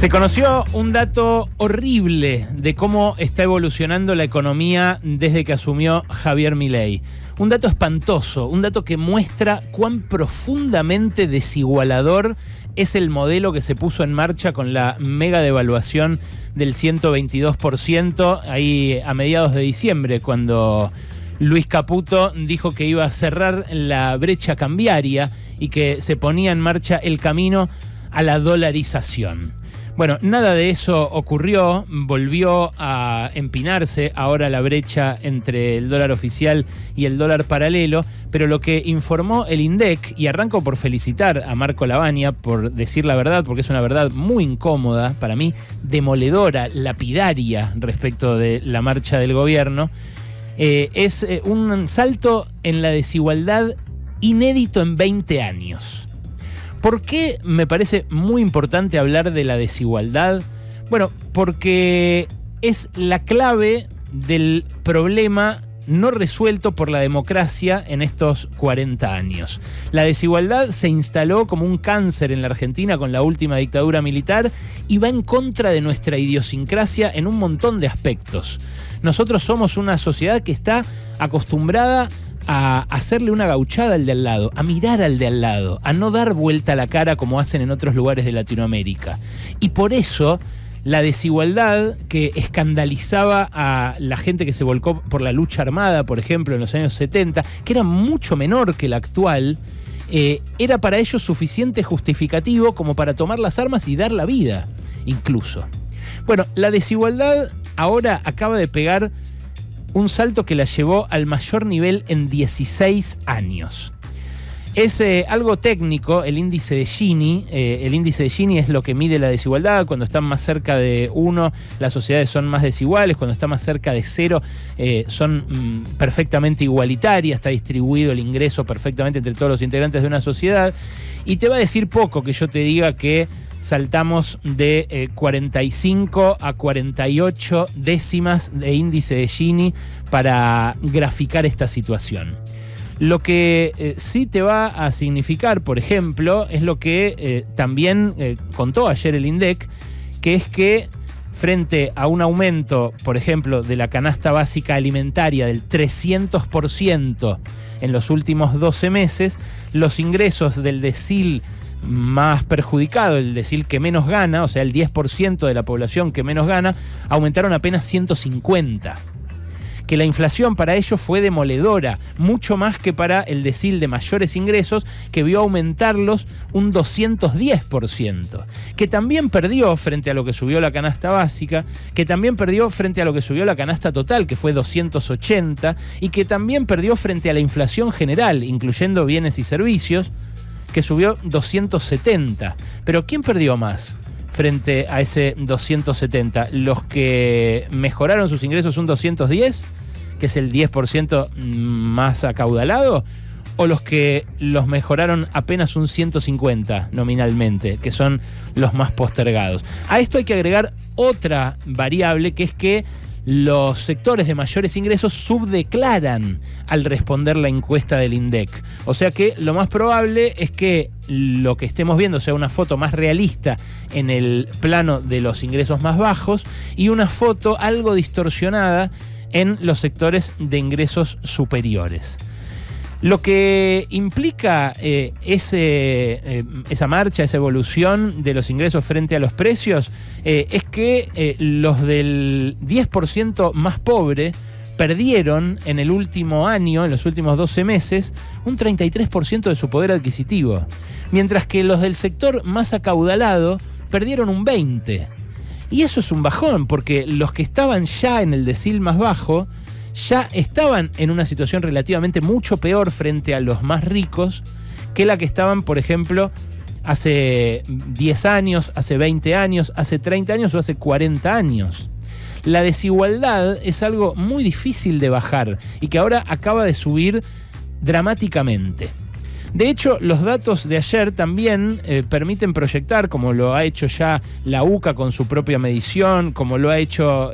Se conoció un dato horrible de cómo está evolucionando la economía desde que asumió Javier Milei. Un dato espantoso, un dato que muestra cuán profundamente desigualador es el modelo que se puso en marcha con la mega devaluación del 122% ahí a mediados de diciembre, cuando Luis Caputo dijo que iba a cerrar la brecha cambiaria y que se ponía en marcha el camino a la dolarización. Bueno, nada de eso ocurrió, volvió a empinarse ahora la brecha entre el dólar oficial y el dólar paralelo, pero lo que informó el INDEC, y arranco por felicitar a Marco Lavagna por decir la verdad, porque es una verdad muy incómoda, para mí demoledora, lapidaria respecto de la marcha del gobierno, es un salto en la desigualdad inédito en 20 años. ¿Por qué me parece muy importante hablar de la desigualdad? Bueno, porque es la clave del problema no resuelto por la democracia en estos 40 años. La desigualdad se instaló como un cáncer en la Argentina con la última dictadura militar y va en contra de nuestra idiosincrasia en un montón de aspectos. Nosotros somos una sociedad que está acostumbrada a hacerle una gauchada al de al lado, a mirar al de al lado, a no dar vuelta a la cara como hacen en otros lugares de Latinoamérica. Y por eso la desigualdad que escandalizaba a la gente que se volcó por la lucha armada, por ejemplo, en los años 70, que era mucho menor que la actual, era para ellos suficiente justificativo como para tomar las armas y dar la vida, incluso. Bueno, la desigualdad ahora acaba de pegar un salto que la llevó al mayor nivel en 16 años. Es algo técnico, el índice de Gini. El índice de Gini es lo que mide la desigualdad. Cuando están más cerca de 1, las sociedades son más desiguales. Cuando están más cerca de 0, son perfectamente igualitarias. Está distribuido el ingreso perfectamente entre todos los integrantes de una sociedad. Y te va a decir poco que yo te diga que saltamos de 45 a 48 décimas de índice de Gini para graficar esta situación. Lo que sí te va a significar, por ejemplo, es lo que también contó ayer el INDEC, que es que frente a un aumento, por ejemplo, de la canasta básica alimentaria del 300% en los últimos 12 meses, los ingresos del decil más perjudicado, el decil que menos gana, o sea, el 10% de la población que menos gana, aumentaron apenas 150. Que la inflación para ellos fue demoledora, mucho más que para el decil de mayores ingresos, que vio aumentarlos un 210%. Que también perdió frente a lo que subió la canasta básica, que también perdió frente a lo que subió la canasta total, que fue 280, y que también perdió frente a la inflación general, incluyendo bienes y servicios, que subió 270. Pero ¿quién perdió más frente a ese 270? ¿Los que mejoraron sus ingresos un 210, que es el 10% más acaudalado? ¿O los que los mejoraron apenas un 150 nominalmente, que son los más postergados? A esto hay que agregar otra variable, que es que los sectores de mayores ingresos subdeclaran al responder la encuesta del INDEC. O sea que lo más probable es que lo que estemos viendo sea una foto más realista en el plano de los ingresos más bajos y una foto algo distorsionada en los sectores de ingresos superiores. Lo que implica esa marcha, esa evolución de los ingresos frente a los precios, es que los del 10% más pobre perdieron en el último año, en los últimos 12 meses, un 33% de su poder adquisitivo, mientras que los del sector más acaudalado perdieron un 20%. Y eso es un bajón, porque los que estaban ya en el decil más bajo ya estaban en una situación relativamente mucho peor frente a los más ricos que la que estaban, por ejemplo, hace 10 años, hace 20 años, hace 30 años o hace 40 años. La desigualdad es algo muy difícil de bajar y que ahora acaba de subir dramáticamente. De hecho, los datos de ayer también permiten proyectar, como lo ha hecho ya la UCA con su propia medición, como lo ha hecho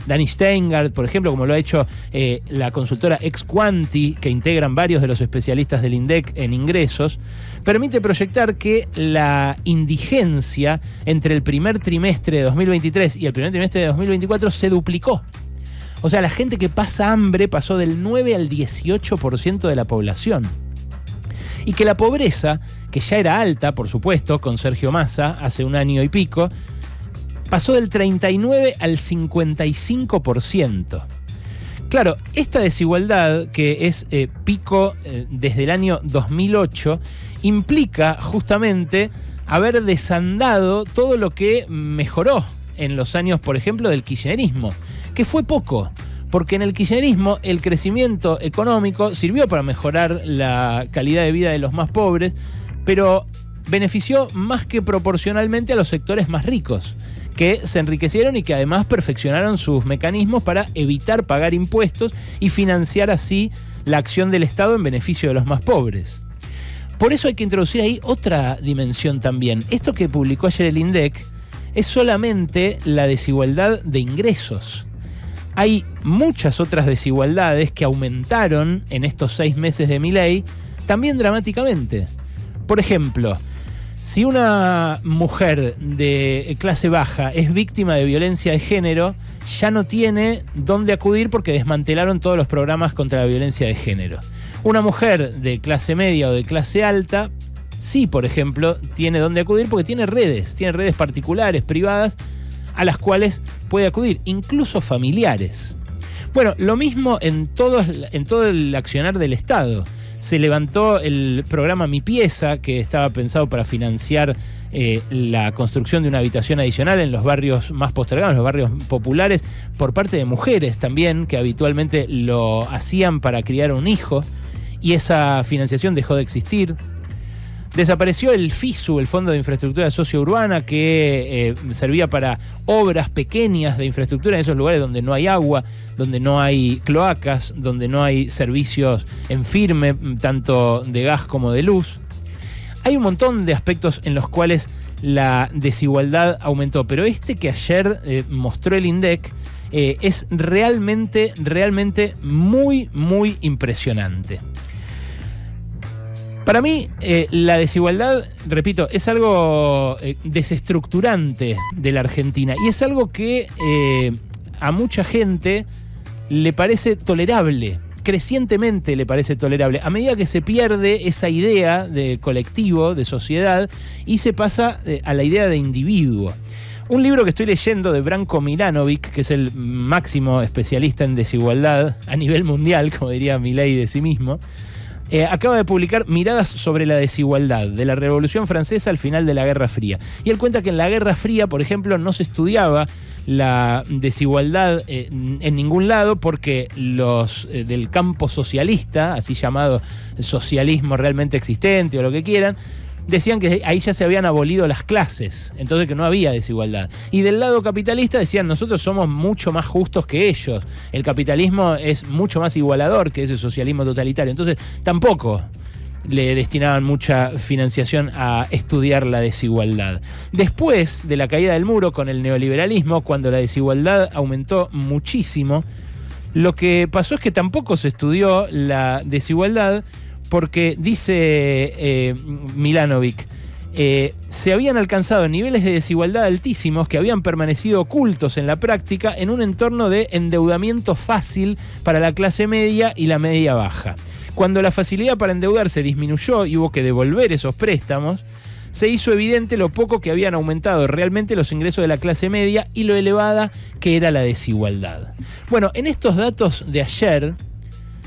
Dani Steingart, por ejemplo, como lo ha hecho la consultora Exquanti, que integran varios de los especialistas del INDEC en ingresos, permite proyectar que la indigencia entre el primer trimestre de 2023 y el primer trimestre de 2024 se duplicó. O sea, la gente que pasa hambre pasó del 9 al 18% de la población. Y que la pobreza, que ya era alta, por supuesto, con Sergio Massa hace un año y pico, pasó del 39 al 55%. Claro, esta desigualdad, que es pico desde el año 2008, implica justamente haber desandado todo lo que mejoró en los años, por ejemplo, del kirchnerismo, que fue poco. Porque en el kirchnerismo el crecimiento económico sirvió para mejorar la calidad de vida de los más pobres, pero benefició más que proporcionalmente a los sectores más ricos, que se enriquecieron y que además perfeccionaron sus mecanismos para evitar pagar impuestos y financiar así la acción del Estado en beneficio de los más pobres. Por eso hay que introducir ahí otra dimensión también. Esto que publicó ayer el INDEC es solamente la desigualdad de ingresos. Hay muchas otras desigualdades que aumentaron en estos 6 meses de Milei, también dramáticamente. Por ejemplo, si una mujer de clase baja es víctima de violencia de género, ya no tiene dónde acudir porque desmantelaron todos los programas contra la violencia de género. Una mujer de clase media o de clase alta, sí, por ejemplo, tiene dónde acudir porque tiene redes particulares, privadas, a las cuales puede acudir, incluso familiares. Bueno, lo mismo en todo el accionar del Estado. Se levantó el programa Mi Pieza, que estaba pensado para financiar la construcción de una habitación adicional en los barrios más postergados, los barrios populares, por parte de mujeres también, que habitualmente lo hacían para criar un hijo, y esa financiación dejó de existir. Desapareció el FISU, el Fondo de Infraestructura Sociourbana, que servía para obras pequeñas de infraestructura en esos lugares donde no hay agua, donde no hay cloacas, donde no hay servicios en firme, tanto de gas como de luz. Hay un montón de aspectos en los cuales la desigualdad aumentó, pero este que ayer mostró el INDEC es realmente muy, muy impresionante. Para mí, la desigualdad, repito, es algo desestructurante de la Argentina y es algo que a mucha gente le parece tolerable, crecientemente le parece tolerable, a medida que se pierde esa idea de colectivo, de sociedad, y se pasa a la idea de individuo. Un libro que estoy leyendo de Branko Milanovic, que es el máximo especialista en desigualdad a nivel mundial, como diría Milei de sí mismo, acaba de publicar Miradas sobre la desigualdad, de la Revolución Francesa al final de la Guerra Fría. Y él cuenta que en la Guerra Fría, por ejemplo, no se estudiaba la desigualdad en ningún lado porque los del campo socialista, así llamado socialismo realmente existente o lo que quieran, decían que ahí ya se habían abolido las clases, entonces que no había desigualdad. Y del lado capitalista decían, nosotros somos mucho más justos que ellos, el capitalismo es mucho más igualador que ese socialismo totalitario, entonces tampoco le destinaban mucha financiación a estudiar la desigualdad. Después de la caída del muro con el neoliberalismo, cuando la desigualdad aumentó muchísimo, lo que pasó es que tampoco se estudió la desigualdad, porque dice Milanovic, se habían alcanzado niveles de desigualdad altísimos que habían permanecido ocultos en la práctica en un entorno de endeudamiento fácil para la clase media y la media baja. Cuando la facilidad para endeudarse disminuyó y hubo que devolver esos préstamos, se hizo evidente lo poco que habían aumentado realmente los ingresos de la clase media y lo elevada que era la desigualdad. Bueno, en estos datos de ayer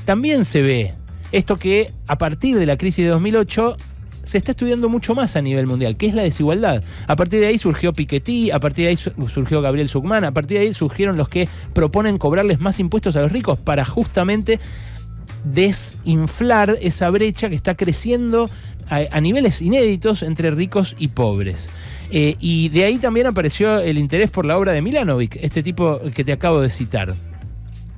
también se ve esto que a partir de la crisis de 2008 se está estudiando mucho más a nivel mundial, que es la desigualdad. A partir de ahí surgió Piketty, a partir de ahí surgió Gabriel Zucman, a partir de ahí surgieron los que proponen cobrarles más impuestos a los ricos para justamente desinflar esa brecha que está creciendo a niveles inéditos entre ricos y pobres. Y de ahí también apareció el interés por la obra de Milanovic, este tipo que te acabo de citar.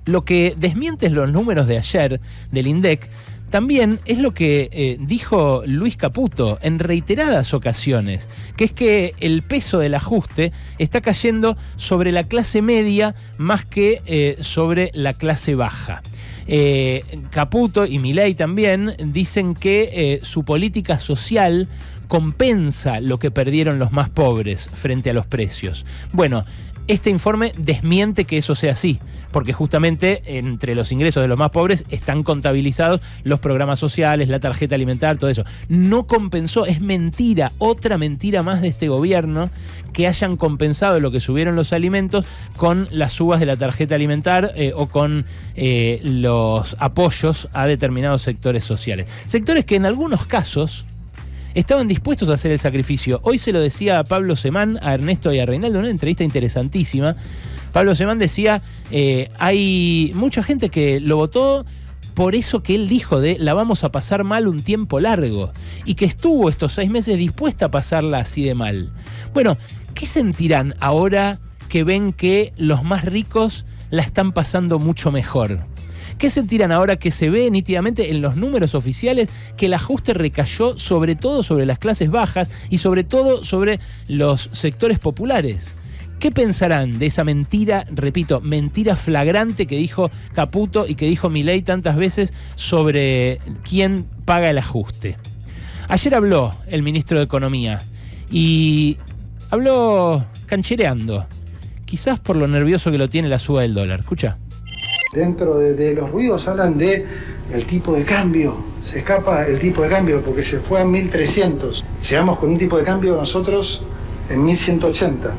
Lo que desmienten los números de ayer del INDEC también es lo que dijo Luis Caputo en reiteradas ocasiones, que es que el peso del ajuste está cayendo sobre la clase media más que sobre la clase baja. Caputo y Milei también dicen que su política social compensa lo que perdieron los más pobres frente a los precios. Bueno, este informe desmiente que eso sea así, porque justamente entre los ingresos de los más pobres están contabilizados los programas sociales, la tarjeta alimentar, todo eso. No compensó, es mentira, otra mentira más de este gobierno, que hayan compensado lo que subieron los alimentos con las subas de la tarjeta alimentar o con los apoyos a determinados sectores sociales. Sectores que en algunos casos estaban dispuestos a hacer el sacrificio. Hoy se lo decía a Pablo Semán, a Ernesto y a Reinaldo, en una entrevista interesantísima. Pablo Semán decía, hay mucha gente que lo votó por eso que él dijo de la vamos a pasar mal un tiempo largo, y que estuvo estos 6 meses dispuesta a pasarla así de mal. Bueno, ¿qué sentirán ahora que ven que los más ricos la están pasando mucho mejor? ¿Qué sentirán ahora que se ve nítidamente en los números oficiales que el ajuste recayó sobre todo sobre las clases bajas y sobre todo sobre los sectores populares? ¿Qué pensarán de esa mentira, repito, mentira flagrante que dijo Caputo y que dijo Milei tantas veces sobre quién paga el ajuste? Ayer habló el ministro de Economía y habló canchereando, quizás por lo nervioso que lo tiene la suba del dólar. Escucha. Dentro de los ruidos hablan de el tipo de cambio. Se escapa el tipo de cambio porque se fue a 1.300. Llegamos con un tipo de cambio nosotros en 1.180.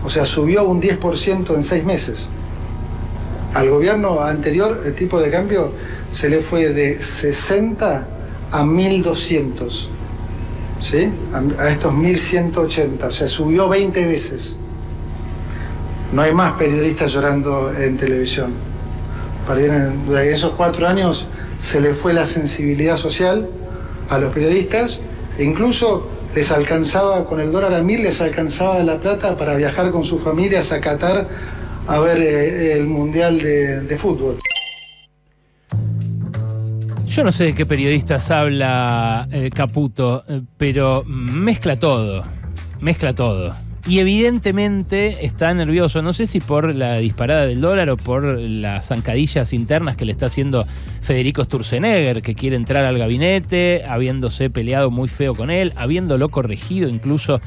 O sea, subió un 10% en 6 meses. Al gobierno anterior el tipo de cambio se le fue de 60 a 1.200. ¿Sí? A estos 1.180. O sea, subió 20 veces. No hay más periodistas llorando en televisión. Durante esos 4 años se le fue la sensibilidad social a los periodistas e incluso les alcanzaba, con el dólar a 1.000, les alcanzaba la plata para viajar con sus familias a Qatar a ver el Mundial de fútbol. Yo no sé de qué periodistas habla Caputo, pero mezcla todo. Y evidentemente está nervioso, no sé si por la disparada del dólar o por las zancadillas internas que le está haciendo Federico Sturzenegger, que quiere entrar al gabinete, habiéndose peleado muy feo con él, habiéndolo corregido incluso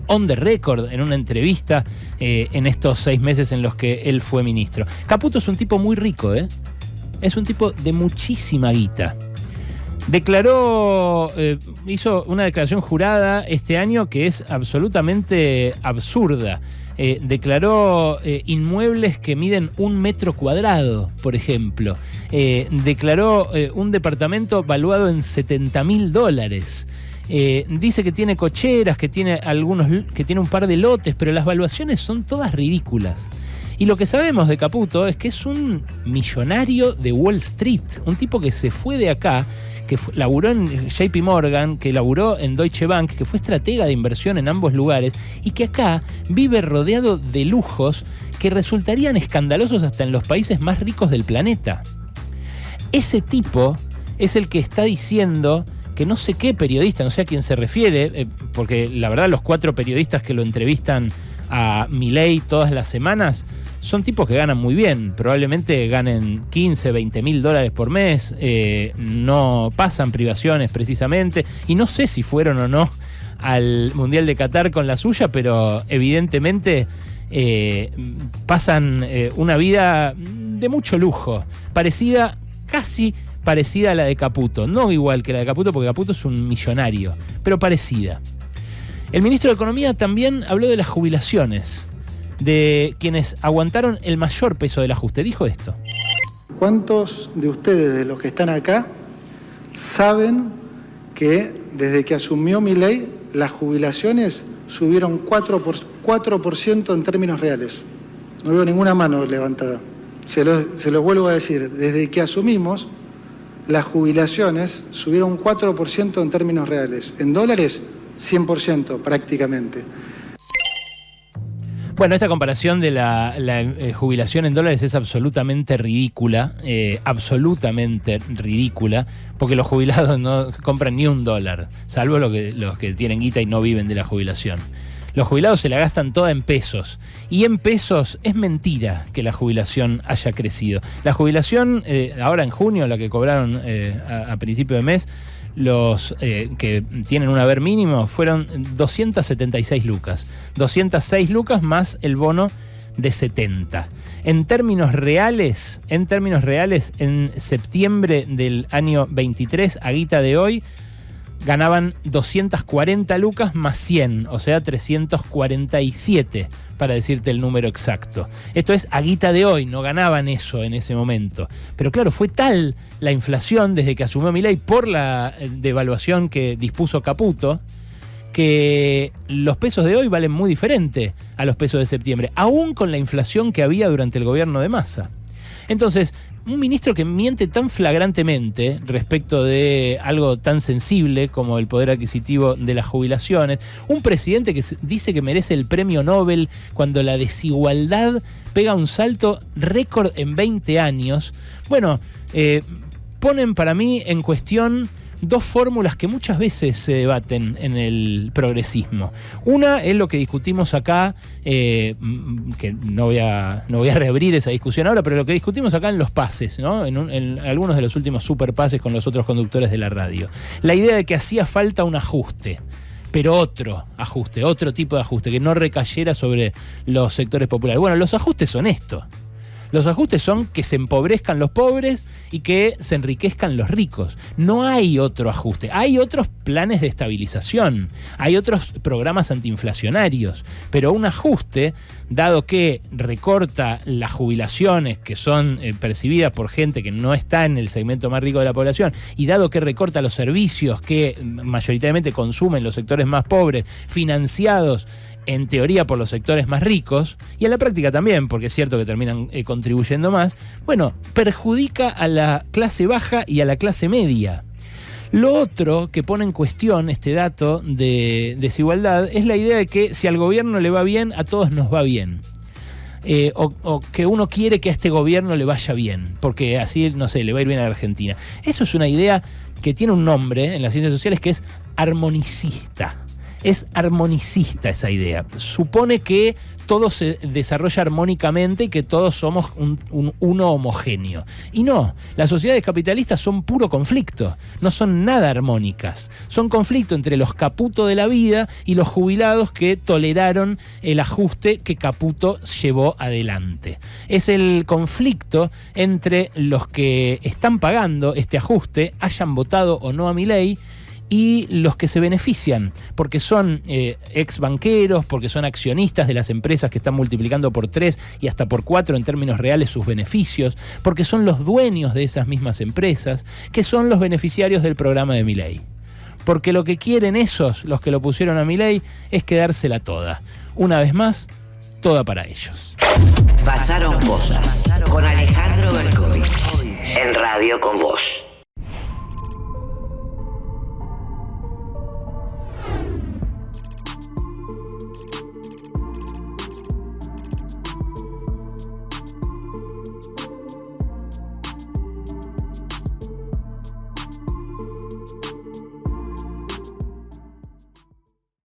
on the record en una entrevista en estos 6 meses en los que él fue ministro. Caputo es un tipo muy rico, es un tipo de muchísima guita. Declaró, hizo una declaración jurada este año que es absolutamente absurda. Declaró inmuebles que miden 1 metro cuadrado, por ejemplo. Declaró un departamento valuado en $70.000. Dice que tiene cocheras, que tiene un par de lotes, pero las valuaciones son todas ridículas. Y lo que sabemos de Caputo es que es un millonario de Wall Street, un tipo que se fue de acá, que laburó en JP Morgan, que laburó en Deutsche Bank, que fue estratega de inversión en ambos lugares y que acá vive rodeado de lujos que resultarían escandalosos hasta en los países más ricos del planeta. Ese tipo es el que está diciendo que no sé qué periodista, no sé a quién se refiere, porque la verdad los 4 periodistas que lo entrevistan a Milei todas las semanas son tipos que ganan muy bien, probablemente ganen 15, 20 mil dólares por mes, no pasan privaciones precisamente, y no sé si fueron o no al Mundial de Qatar con la suya, pero evidentemente pasan una vida de mucho lujo, casi parecida a la de Caputo, no igual que la de Caputo, porque Caputo es un millonario, pero parecida. El ministro de Economía también habló de las jubilaciones, de quienes aguantaron el mayor peso del ajuste. Dijo esto. ¿Cuántos de ustedes, de los que están acá, saben que desde que asumió Milei, las jubilaciones subieron 4% en términos reales? No veo ninguna mano levantada. Se los vuelvo a decir, desde que asumimos, las jubilaciones subieron 4% en términos reales. En dólares, 100% prácticamente. Bueno, esta comparación de la jubilación en dólares es absolutamente ridícula, porque los jubilados no compran ni $1, salvo los que tienen guita y no viven de la jubilación. Los jubilados se la gastan toda en pesos, y en pesos es mentira que la jubilación haya crecido. La jubilación, ahora en junio, la que cobraron a principio de mes, los que tienen un haber mínimo fueron 276 lucas. 206 lucas más el bono de 70. En términos reales, en septiembre del año 23, a guita de hoy, ganaban 240 lucas más 100, o sea, 347, para decirte el número exacto. Esto es a guita de hoy, no ganaban eso en ese momento. Pero claro, fue tal la inflación desde que asumió Milei por la devaluación que dispuso Caputo, que los pesos de hoy valen muy diferente a los pesos de septiembre, aún con la inflación que había durante el gobierno de Massa. Entonces, un ministro que miente tan flagrantemente respecto de algo tan sensible como el poder adquisitivo de las jubilaciones, un presidente que dice que merece el premio Nobel cuando la desigualdad pega un salto récord en 20 años, bueno, ponen para mí en cuestión dos fórmulas que muchas veces se debaten en el progresismo. Una es lo que discutimos acá, que no voy a reabrir esa discusión ahora, pero lo que discutimos acá en los pases, ¿no? En algunos de los últimos superpases con los otros conductores de la radio. La idea de que hacía falta un ajuste, pero otro ajuste, otro tipo de ajuste, que no recayera sobre los sectores populares. Bueno, los ajustes son esto. Los ajustes son que se empobrezcan los pobres y que se enriquezcan los ricos. No hay otro ajuste. Hay otros planes de estabilización, hay otros programas antiinflacionarios, pero un ajuste, dado que recorta las jubilaciones que son percibidas por gente que no está en el segmento más rico de la población, y dado que recorta los servicios que mayoritariamente consumen los sectores más pobres, financiados en teoría por los sectores más ricos, y en la práctica también, porque es cierto que terminan contribuyendo más, bueno, perjudica a la clase baja y a la clase media. Lo otro que pone en cuestión este dato de desigualdad es la idea de que si al gobierno le va bien, a todos nos va bien. O que uno quiere que a este gobierno le vaya bien, porque así, no sé, le va a ir bien a la Argentina. Eso es una idea que tiene un nombre en las ciencias sociales, que es armonicista. Es armonicista esa idea. Supone que todo se desarrolla armónicamente y que todos somos un uno homogéneo. Y no, las sociedades capitalistas son puro conflicto, no son nada armónicas. Son conflicto entre los Caputo de la vida y los jubilados que toleraron el ajuste que Caputo llevó adelante. Es el conflicto entre los que están pagando este ajuste, hayan votado o no a Milei, y los que se benefician, porque son ex banqueros, porque son accionistas de las empresas que están multiplicando por 3 y hasta por 4 en términos reales sus beneficios, porque son los dueños de esas mismas empresas, que son los beneficiarios del programa de Milei. Porque lo que quieren esos, los que lo pusieron a Milei, es quedársela toda. Una vez más, toda para ellos. Pasaron cosas con Alejandro Berkovich en Radio con Vos.